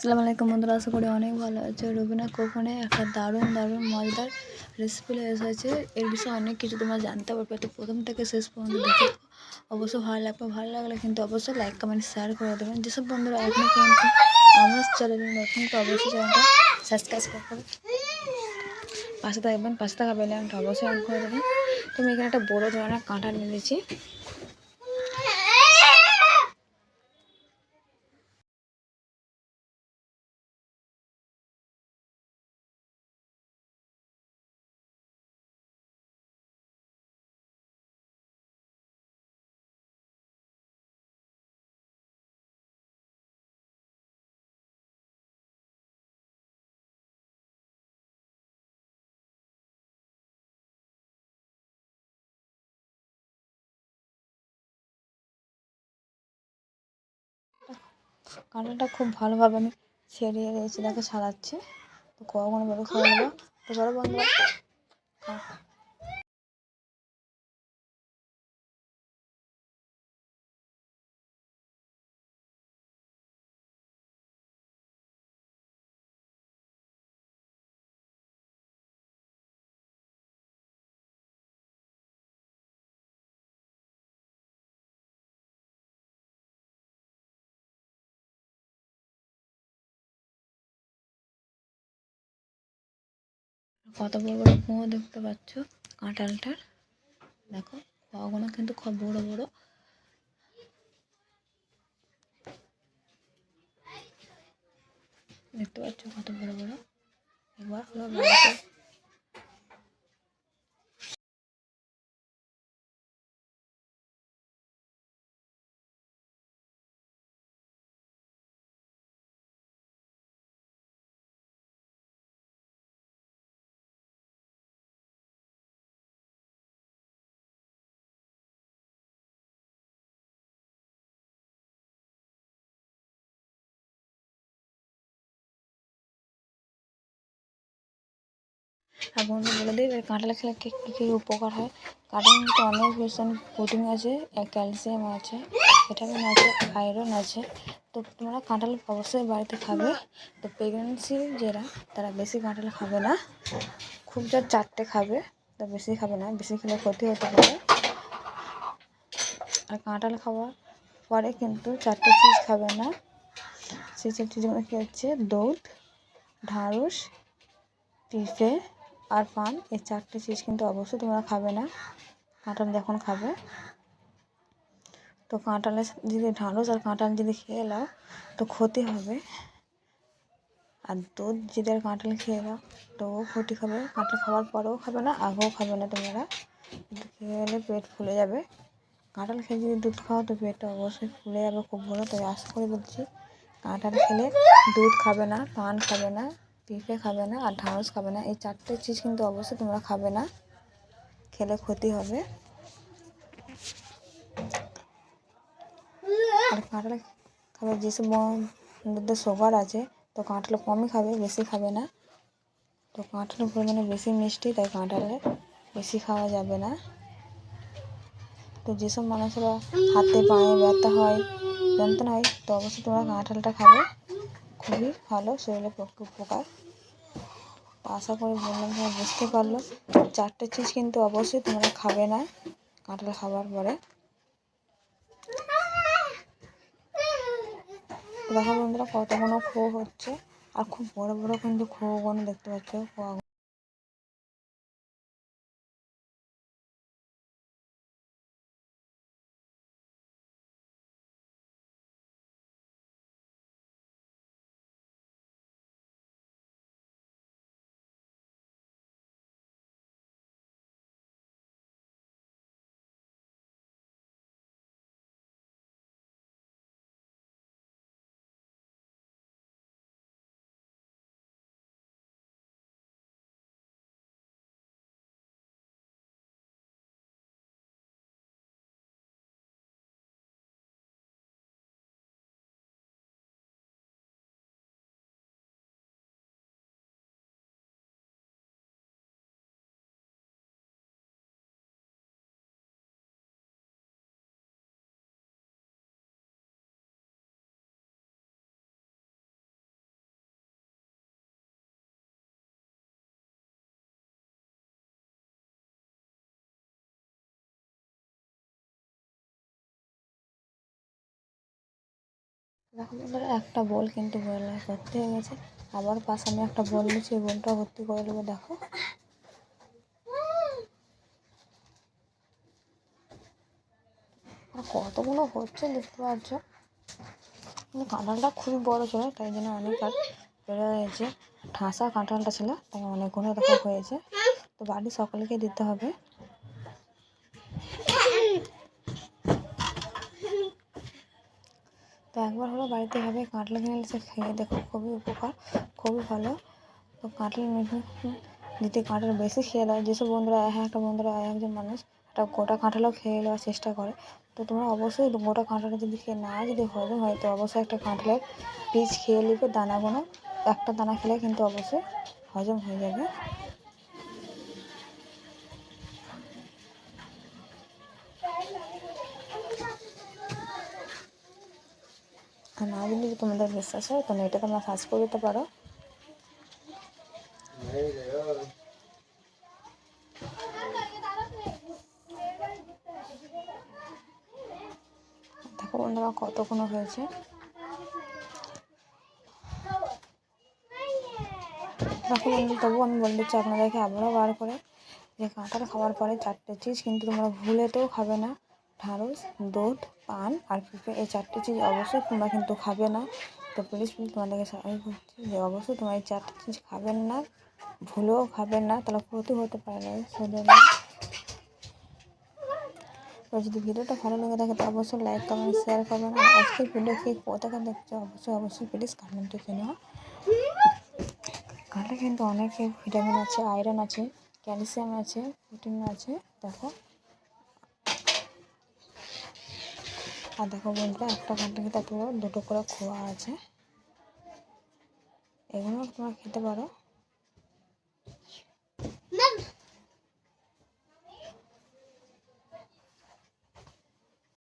আসসালামু আলাইকুম বন্ধুরা, আশা করি অনেক ভালো আছে। রুবিনা কুপনে একটা দারুণ মজাদার রেসিপি এসেছে। এর বিষয়ে অনেক কিছু তোমরা জানতে পারবে। তো প্রথম থেকে শেষ পর্যন্ত দেখে অবশ্যই ভালো লাগবে। ভালো লাগলে কিন্তু অবশ্যই লাইক কমেন্ট শেয়ার করে দেবেন। যেসব বন্ধুরা এখনো পর্যন্ত আমার চ্যানেলে নতুন, তো অবশ্যই চ্যানেলটা সাবস্ক্রাইব করে পাশে থাকবেন। পাশে থাকা বেল আইকনটা অবশ্যই অন করে দেবেন। তো আমি এখানে একটা বড় ধরনের কাঁটা নিয়ে নিয়েছি। কাঁটাটা খুব ভালোভাবে আমি ছেড়িয়ে দিয়েছি, দেখো ছাড়াচ্ছে। তো কখনো বড় খাওয়া নেবো। তো চলো বন্ধুরা, কত বড় বড় কুঁয়ো দেখতে পাচ্ছ কাঁঠালটার। দেখো কুঁয়োগুলো কিন্তু খুব বড় বড়। দেখতে পাচ্ছ কত বড় বড়। একবার পুরো বাড়িতে আর বন্ধু বলে দিই, কাঁঠাল খেলে কী কী উপকার হয়। কাঁঠাল কিন্তু অনেক ভীষণ প্রোটিন আছে, ক্যালসিয়াম আছে, ভিটামিন আছে, আয়রন আছে। তো তোমরা কাঁঠাল অবশ্যই বাড়িতে খাবে। তো প্রেগনেন্সি যারা, তারা বেশি কাঁঠাল খাবে না, খুব যা 4টে খাবে। তো বেশি খাবে না, বেশি খেলে ক্ষতি হতে পারে। আর কাঁঠাল খাওয়ার পরে কিন্তু 4টে চিজ খাবে না। সেই সব চিজগুলো কী হচ্ছে, দুধ, ঢ্যাঁড়স, পেঁপে আর পান। এই 4টে চিজ কিন্তু অবশ্যই তোমরা খাবে না কাঁঠাল যখন খাবে। তো কাঁঠালের যদি ঢ্যাঁড়স আর কাঁঠাল যদি খেয়ে নাও তো ক্ষতি হবে। আর দুধ যদি আর কাঁঠাল খেয়ে নাও তো ক্ষতি হবে। কাঁঠাল খাওয়ার পরেও খাবে না, আগেও খাবে না তোমরা। খেয়ে গেলে পেট ফুলে যাবে। কাঁঠাল খেয়ে যদি দুধ খাও তো পেটটা অবশ্যই ফুলে যাবে খুব বড়ো। তাই আশা করে বলছি, কাঁঠাল খেলে দুধ খাবে না, পান খাবে না, পেঁপে খাবে না আর ঢ্যাঁড়স খাবে না। এই 4টে চিজ কিন্তু অবশ্যই তোমরা খাবে না, খেলে ক্ষতি হবে। আর কাঁঠাল খাবে যেসব বন্ধুদের সুগার আছে, তো কাঁঠাল কমই খাবে, বেশি খাবে না। তো কাঁঠালের পরিমাণে বেশি মিষ্টি, তাই কাঁঠালে বেশি খাওয়া যাবে না। তো যেসব মানুষেরা হাতে পায়ে ব্যথা হয়, যন্ত্রণা হয়, তো অবশ্যই তোমরা কাঁঠালটা খাবে। খুবই ভালো, শরীরের পক্ষে উপকার। আশা করি বললাম তোমরা বুঝতে পারলো। 4টে চিজ কিন্তু অবশ্যই তোমরা খাবে না কাঁঠাল খাবার পরে। দেখো বন্ধুরা কতগুলো খো হচ্ছে, আর খুব বড় বড় কিন্তু খোগুলো দেখতে পাচ্ছ। দেখো বন্ধুরা, একটা বোল কিন্তু ভর্তি হয়ে গেছে। আবার পাশে আমি একটা বোল নিচ্ছি, এই বোলটা ভর্তি করে দেবো। দেখো আর কতগুলো হচ্ছে দেখতে পাচ্ছ। কিন্তু কাঁঠালটা খুবই বড় ছিল, তাই জন্য অনেক আর বেড়ে হয়েছে। ঠাসা কাঁঠালটা ছিল, তাই অনেকগুলো দেখা হয়েছে। তো বাড়ির সকলকে দিতে হবে। তো একবার হলো বাড়িতে এভাবে কাঁঠাল কিনে এসে খেয়ে দেখো, খুবই উপকার, খুবই ভালো। তো কাঁঠাল যদি কাঁঠাল বেশি খেয়ে দেয়, যেসব বন্ধুরা একটা বন্ধুরা একজন মানুষ একটা গোটা কাঁঠালও খেয়ে নেওয়ার চেষ্টা করে, তো তোমরা অবশ্যই গোটা কাঁঠালটা যদি খেয়ে না যদি হজম হয়, তো অবশ্যই একটা কাঁঠালের পিস খেয়ে নেবে। দানাগুলো একটা দানা খেলে কিন্তু অবশ্যই হজম হয়ে যাবে। আর না যদি তোমাদের বিশ্বাস হয়, তো এটা তোমরা সার্চ করে দিতে পারো। দেখো বন্ধুরা কতক্ষণ হয়েছে। দেখো বন্ধু, তবুও আমি বলে দিচ্ছি আপনাদেরকে আবারও বার করে, যে কাঁঠাল খাওয়ার পরে 4টে চিজ কিন্তু তোমরা ভুলেতেও খাবে না। ঢ্যাঁড়স, দুধ, পান আর পেঁপে, এই 4টে চিজ অবশ্যই তোমরা কিন্তু খাবে না। তো প্লিজ তোমাদেরকে সবাই বলছি যে অবশ্যই তোমরা এই 4টে চিজ খাবেন না, ভুলেও খাবেন না, তাহলে ক্ষতি হতে পারে শরীরে। তো যদি ভিডিওটা ভালো লেগে থাকে তো অবশ্যই লাইক কমেন্ট শেয়ার করবেন। আর আজকের ভিডিও কে কোথাকে দেখছো অবশ্যই প্লিজ কমেন্টে জানাও। কাঁঠালে কিন্তু অনেক ভিটামিন আছে, আয়রন আছে, ক্যালসিয়াম আছে, প্রোটিন আছে। দেখো, আর দেখো বন্ধুরা, একটা কাঁঠাল খেতে পুরো 2টো করে খোয়া আছে। এগুলো তোমরা খেতে পারো।